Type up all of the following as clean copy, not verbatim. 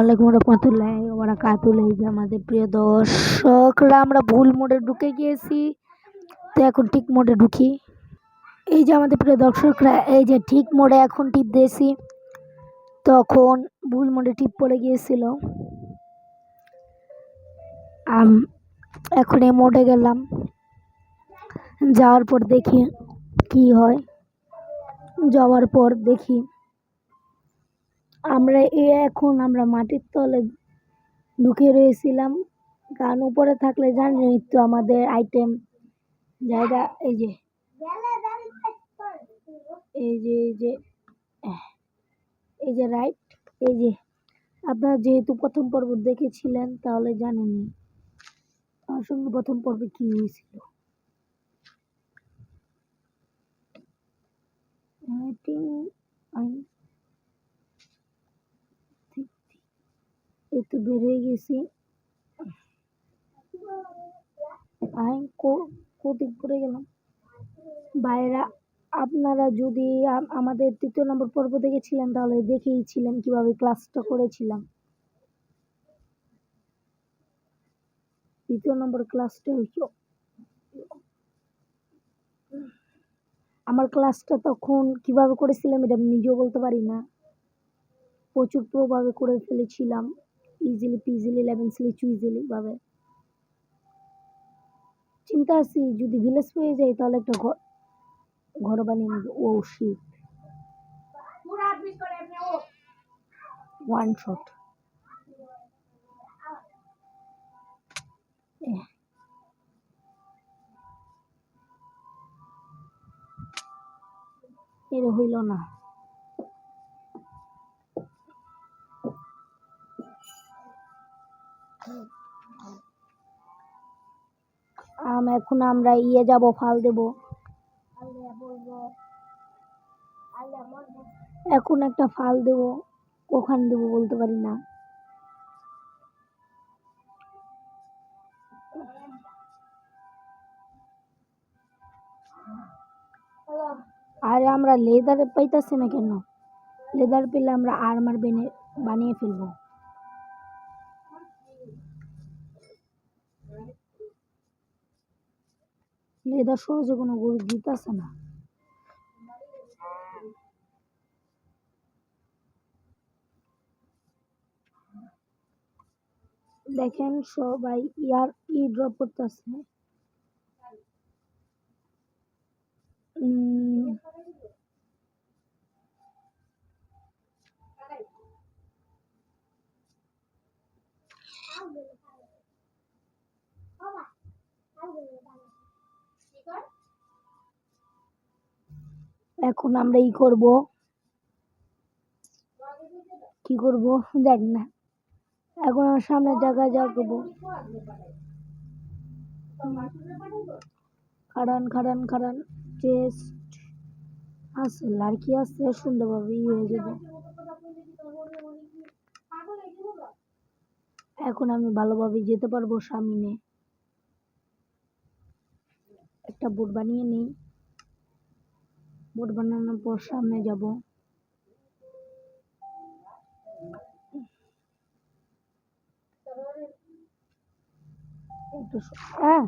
আলাইকুম রহমতুল্লাহি ওয়া বারাকাতুহু। এই যে আমাদের প্রিয় দর্শকরা, আমরা ভুল মোডে ঢুকে গিয়েছি, তো এখন ঠিক মোডে ঢুকি। এই যে আমাদের প্রিয় দর্শকরা, এই যে ঠিক মোডে এখন টিপ দিয়েছি, তখন ভুল মোডে টিপ পড়ে গিয়েছিল। এখন এই মোডে গেলাম, যাওয়ার পর দেখি কি হয়। যাওয়ার পর দেখি আমরা মাটির তলে ঢুকে রয়েছিলাম, কারণ উপরে থাকলে জানেনই তো আমাদের আইটেম জায়গা। এই যে এই যে এই যে এই যে রাইট, এই যে আপনারা যেহেতু প্রথম পর্ব দেখেছিলেন তাহলে জানেনই আমার সঙ্গে প্রথম পর্বে কি হয়েছিল। এই তো বের হয়ে গেছি, কোদিক পড়ে গেলাম বাইরা। আপনারা যদি আমাদের ৩য় নম্বর পর্ব দেখেছিলেন তাহলে দেখেইছিলেন কিভাবে ক্লাসটা করেছিলাম। ৩য় নম্বর ক্লাসটা হইল আমার ক্লাসটা তখন কিভাবে করেছিলাম এটা আমি নিজেও বলতে পারি না, প্রচুর প্রভাবে করে ফেলেছিলাম, ইজিলি পিজিলি লেভেন্সলি চুইজিলি ভাবে। চিন্তা আছি যদি ভিলেজ পেয়ে যাই তাহলে একটা ঘর বানিয়ে নেব। ও শিট, ওয়ান শট। এর হইল না। এখন আমরা যাব, ফাল দেব। এখন একটা ফাল দেব, ওখানে দেব বলতে পারি না। আর আমরা লেদার পাইতাছি না কেন? লেদার পেলে আমরা আর্মার বানিয়ে ফেলবো। লেদার সহজে কোনো গরু দিতেছে না। দেখেন সবাই ড্রপ করতেছে। এখন আমরা করব, কি করব দেখ না। এখন আমার সামনে জায়গায় যাবো। খাড়ান চেস্ট আছে, লাড়কি আছে, সুন্দরভাবে হয়ে যাবে। এখন আমি ভালোভাবে যেতে পারবো সামনে। একটা বোট বানিয়ে নেই, বোট বানানোর পর সামনে যাব। হ্যাঁ,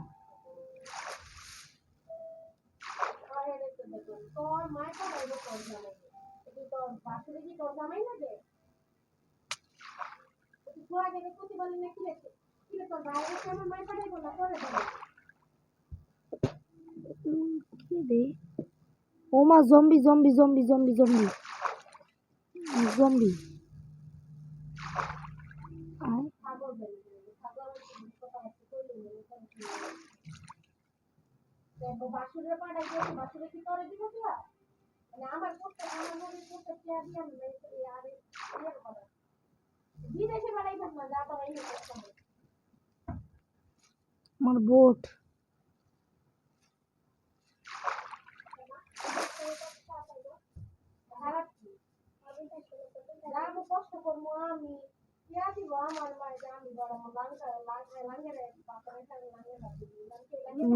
ওমা zombie zombie zombie zombie zombie zombie. আমার বোট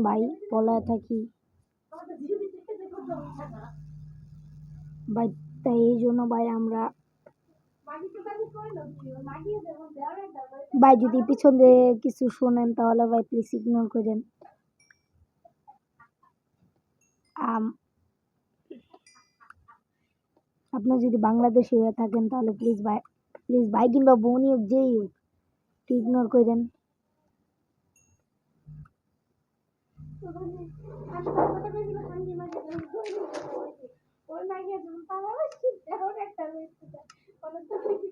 ভাই পলায় থাকি ভাই, তাই এই জন্য ভাই আমরা ভাই যদি পিছন দিয়ে কিছু শোনেন তাহলে ভাই প্লিজ ইগনোর করেন। আপনার যদি বাংলাদেশি হয়ে থাকেন তাহলে প্লিজ ভাই কিংবা বোনই হোক যেই হোক ইগনোর করেন।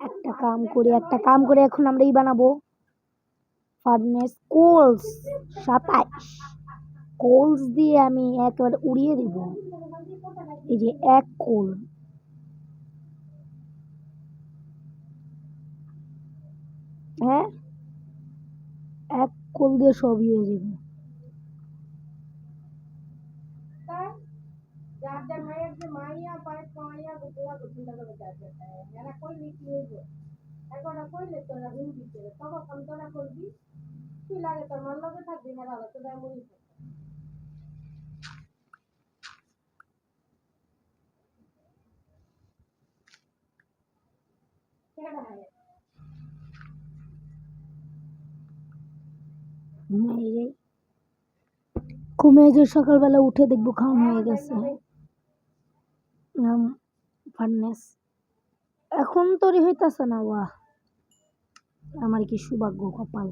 একটা কাম করে এখন আমরা বানাবো ফার্নেস কোলস 27 কোলস দিয়ে আমি একেবারে উড়িয়ে দিব। এই যে এক কোল, হ্যাঁ এক কোল দিয়ে সবই হয়ে যাবে। ঘুমিয়ে যে সকালবেলা উঠে দেখবো খাওয়ানো হয়ে গেছে। ফার্নেস এখন তৈরি হইতাছে না। ওয়াহ আমার কি সৌভাগ্য কপাল।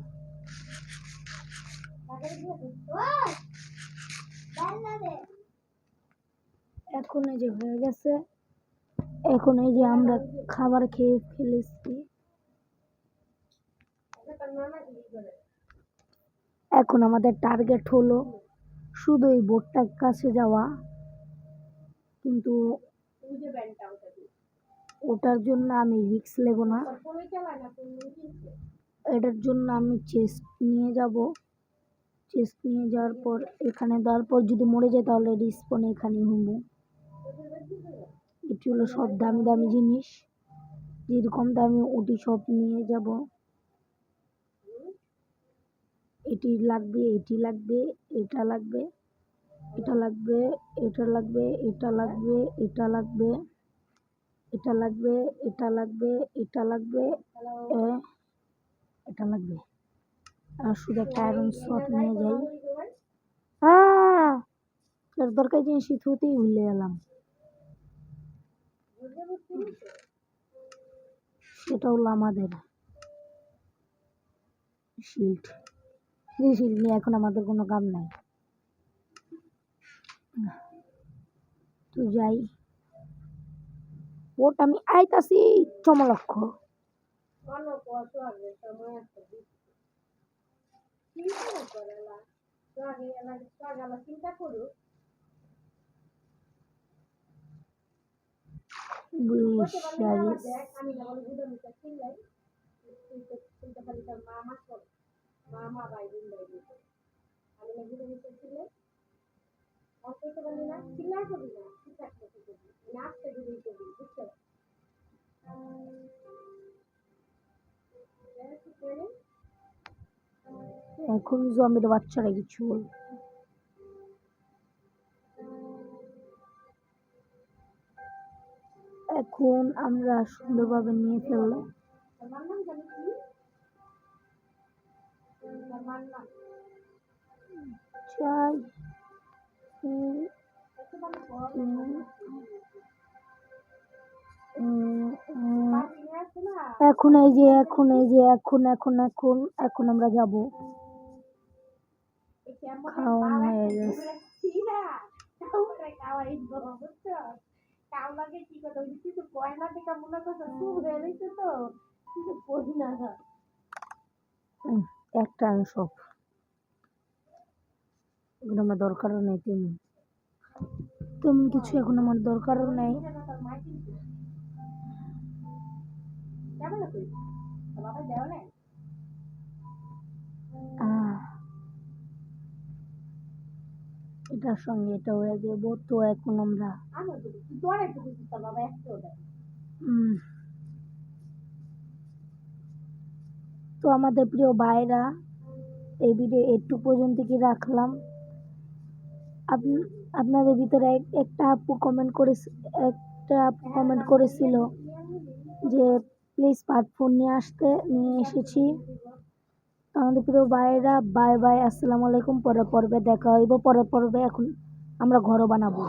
এখন এই যে হয়ে গেছে, এখন এই যে আমরা খাবার খেয়ে ফেলেছি। এখন আমাদের টার্গেট হলো শুধু এই বোর্ডটার কাছে যাওয়া, কিন্তু ওটার জন্য আমি রিস্ক নেব না। এটার জন্য আমি চেস্ট নিয়ে যাব। চেস্ট নিয়ে যাওয়ার পর এখানে দেওয়ার পর যদি মরে যায় তাহলে রিস্পন এখানেই হবো। এটি হলো সব দামি দামি জিনিস, যেরকম দামি ওটি সব নিয়ে যাব। এটি লাগবে, এটি লাগবে, এটা লাগবে, এটা লাগবে, এটা লাগবে, এটা লাগবে, এটা লাগবে, এটা লাগবে, এটা লাগবে, এটা লাগবে, এটা লাগবে। আর শুধু একটা আয়রন শট নিয়ে যাই। দরকার জিনিস থুতেই ভুলে গেলাম, সেটা হলো আমাদের শিল্ড। এই শিল্ড নিয়ে এখন আমাদের কোনো কাম নাই। তো যাই, ওট আমি আইতাছি চমলক্ষ। এখন জম্বির বাচ্চারা কিছু বল। এখন আমরা সুন্দরভাবে নিয়ে ফেললাম। চাই এখন এই যে এখন এই যে এখন এখন এখন এখন আমরা যাব। খাওয়ানো হয়ে গেছে। একটা সব এখন আমার দরকারও নেই, তেমন কিছু এখন আমার দরকারও নেই। এটার সঙ্গে এটা হয়ে যাবো। তো এখন আমরা তো আমাদের প্রিয় ভাইরা, এই ভিডিও একটু পর্যন্ত কি রাখলাম। আপনাদের ভিতরে একটা আপু কমেন্ট করেছিল যে প্লিজ স্মার্টফোন নিয়ে এসেছি। তো আমাদের প্রিয় ভাইয়েরা, বাই বাই, আসসালামু আলাইকুম। পরের পর্বে দেখা হইব। পরের পর্বে এখন আমরা ঘরও বানাবো।